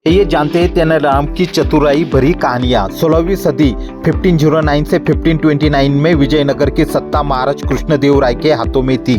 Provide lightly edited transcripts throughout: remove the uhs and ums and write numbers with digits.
ये जानते हैं तेनालीराम की चतुराई भरी कहानियां। 16वीं सदी 1509 से 1529 में विजयनगर की सत्ता महाराज कृष्णदेवराय के हाथों में थी।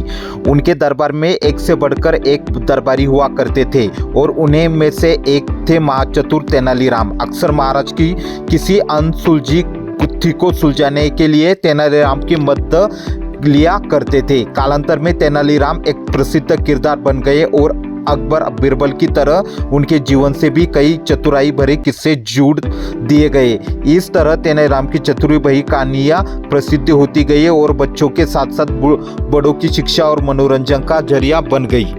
उनके दरबार में एक से बढ़कर एक दरबारी हुआ करते थे और उन्हें में से एक थे महाचतुर तेनालीराम। अक्सर महाराज की किसी अनसुलझी गुत्थी को सुलझाने के लिए तेनालीराम की मदद लिया करते थे। कालांतर में तेनालीराम एक प्रसिद्ध किरदार बन गए और अकबर बिरबल की तरह उनके जीवन से भी कई चतुराई भरे किस्से जोड़ दिए गए। इस तरह तेनालीराम की चतुराई भरी कहानियां प्रसिद्ध होती गई और बच्चों के साथ साथ बड़ों की शिक्षा और मनोरंजन का जरिया बन गई।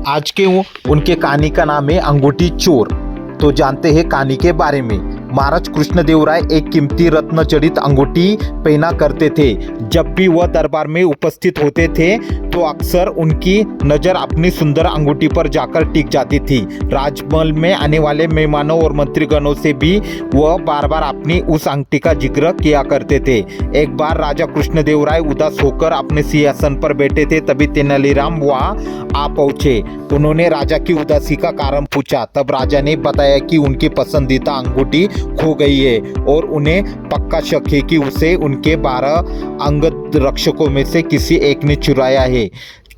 आज के उनके कहानी का नाम है अंगूठी चोर। तो जानते हैं कहानी के बारे में। महाराज कृष्णदेवराय एक कीमती रत्न जड़ित अंगूठी पहना करते थे। जब भी वह दरबार में उपस्थित होते थे तो अक्सर उनकी नज़र अपनी सुंदर अंगूठी पर जाकर टिक जाती थी। राजमहल में आने वाले मेहमानों और मंत्रीगणों से भी वह बार बार अपनी उस अंगूठी का जिक्र किया करते थे। एक बार राजा कृष्णदेवराय उदास होकर अपने सिंहासन पर बैठे थे, तभी तेनालीराम वहां आ पहुंचे। उन्होंने राजा की उदासी का कारण पूछा। तब राजा ने बताया कि उनकी पसंदीदा अंगूठी खो गई है और उन्हें पक्का शक है कि उसे उनके 12 अंगद रक्षकों में से किसी एक ने चुराया है।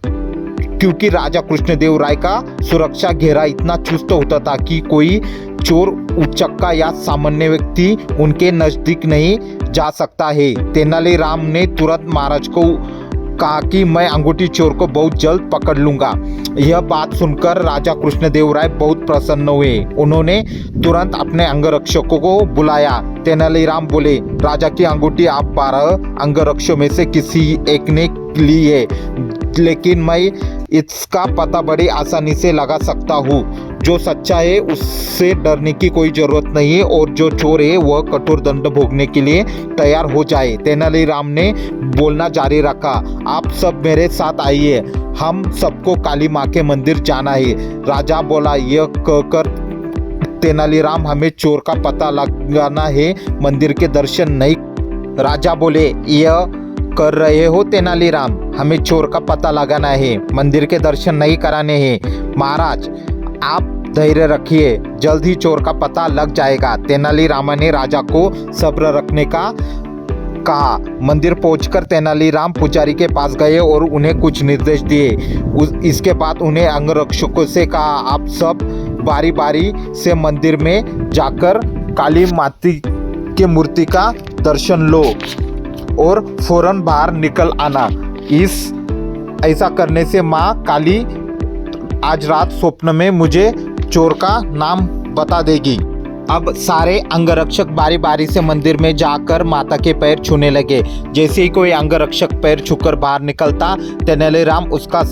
क्योंकि राजा कृष्णदेवराय का सुरक्षा घेरा इतना चुस्त होता था कि कोई चोर, उचक्का या सामान्य व्यक्ति उनके नजदीक नहीं जा सकता है। तेनालीराम ने तुरंत महाराज को कहा कि मैं अंगूठी चोर को बहुत जल्द पकड़ लूंगा। यह बात सुनकर राजा कृष्णदेवराय बहुत प्रसन्न हुए। उन्होंने तुरंत अपने अंगरक्षकों को बुलाया। तेनालीराम बोले, राजा की अंगूठी आप 12 अंगरक्षकों में से किसी एक ने ली है, लेकिन मैं इसका पता बड़ी आसानी से लगा सकता हूँ। जो सच्चा है उससे डरने की कोई जरूरत नहीं है और जो चोर है वह कठोर दंड भोगने के लिए तैयार हो जाए। तेनालीराम ने बोलना जारी रखा, आप सब मेरे साथ आइए, हम सबको काली माँ के मंदिर जाना है। राजा बोला। यह कहकर तेनालीराम, हमें चोर का पता लगाना है, मंदिर के दर्शन नहीं। राजा बोले, यह कर रहे हो तेनालीराम, हमें चोर का पता लगाना है, मंदिर के दर्शन नहीं कराने हैं। महाराज आप धैर्य रखिए, जल्द ही चोर का पता लग जाएगा। तेनालीराम ने राजा को सब्र रखने का कहा। मंदिर पहुंचकर तेनालीराम पुजारी के पास गए और उन्हें कुछ निर्देश दिए। इसके बाद उन्हें अंगरक्षकों से कहा, आप सब बारी बारी से मंदिर में जाकर काली माता की मूर्ति का दर्शन लो और फौरन बाहर निकल आना। ऐसा करने से माँ काली आज रात स्वप्न में मुझे चोर का नाम बता देगी। अब सारे अंगरक्षक बारी बारी से मंदिर में जाकर माता के पैर छूने लगे। जैसे ही कोई अंगरक्षक पैर छूकर बाहर निकलता, तेनालीराम उसका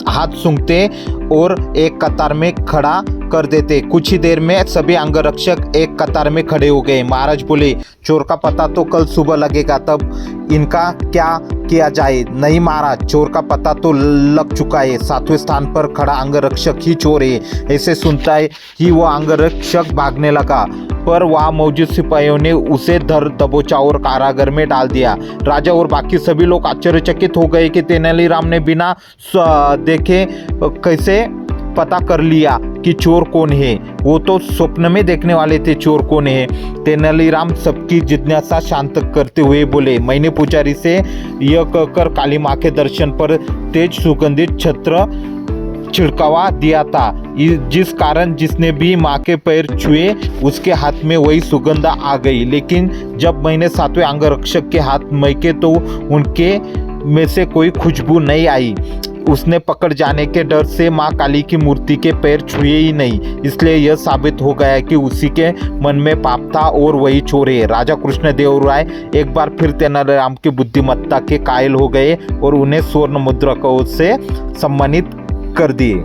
हाथ सूंघते और एक कतार में खड़ा कर देते। कुछ ही देर में सभी अंगरक्षक एक कतार में खड़े हो गए। महाराज बोले, चोर का पता तो कल सुबह लगेगा, तब इनका क्या किया जाए? नहीं महाराज, चोर का पता तो लग चुका है, 7वें स्थान पर खड़ा अंगरक्षक ही चोर है। ऐसे सुनता है कि वह अंगरक्षक भागने लगा, पर वहाँ मौजूद सिपाहियों ने उसे धर दबोचा और कारागार में डाल दिया। राजा और बाकी सभी लोग आश्चर्यचकित हो गए कि तेनालीराम ने बिना देखे कैसे पता कर लिया कि चोर कौन है। वो तो स्वप्न में देखने वाले थे चोर कौन है। तेनालीराम सबकी जिज्ञासा शांत करते हुए बोले, मैंने पुजारी से यह कहकर काली माँ के दर्शन पर तेज सुगंधित छत्र छिड़कावा दिया था, जिस कारण जिसने भी माँ के पैर छुए उसके हाथ में वही सुगंध आ गई। लेकिन जब मैंने 7वें अंगरक्षक के हाथ महके तो उनके में से कोई खुशबू नहीं आई। उसने पकड़ जाने के डर से माँ काली की मूर्ति के पैर छुए ही नहीं। इसलिए यह साबित हो गया कि उसी के मन में पाप था और वही चोर है। राजा कृष्णदेवराय एक बार फिर तेनालीराम की बुद्धिमत्ता के कायल हो गए और उन्हें स्वर्ण मुद्रकों से सम्मानित कर दिए।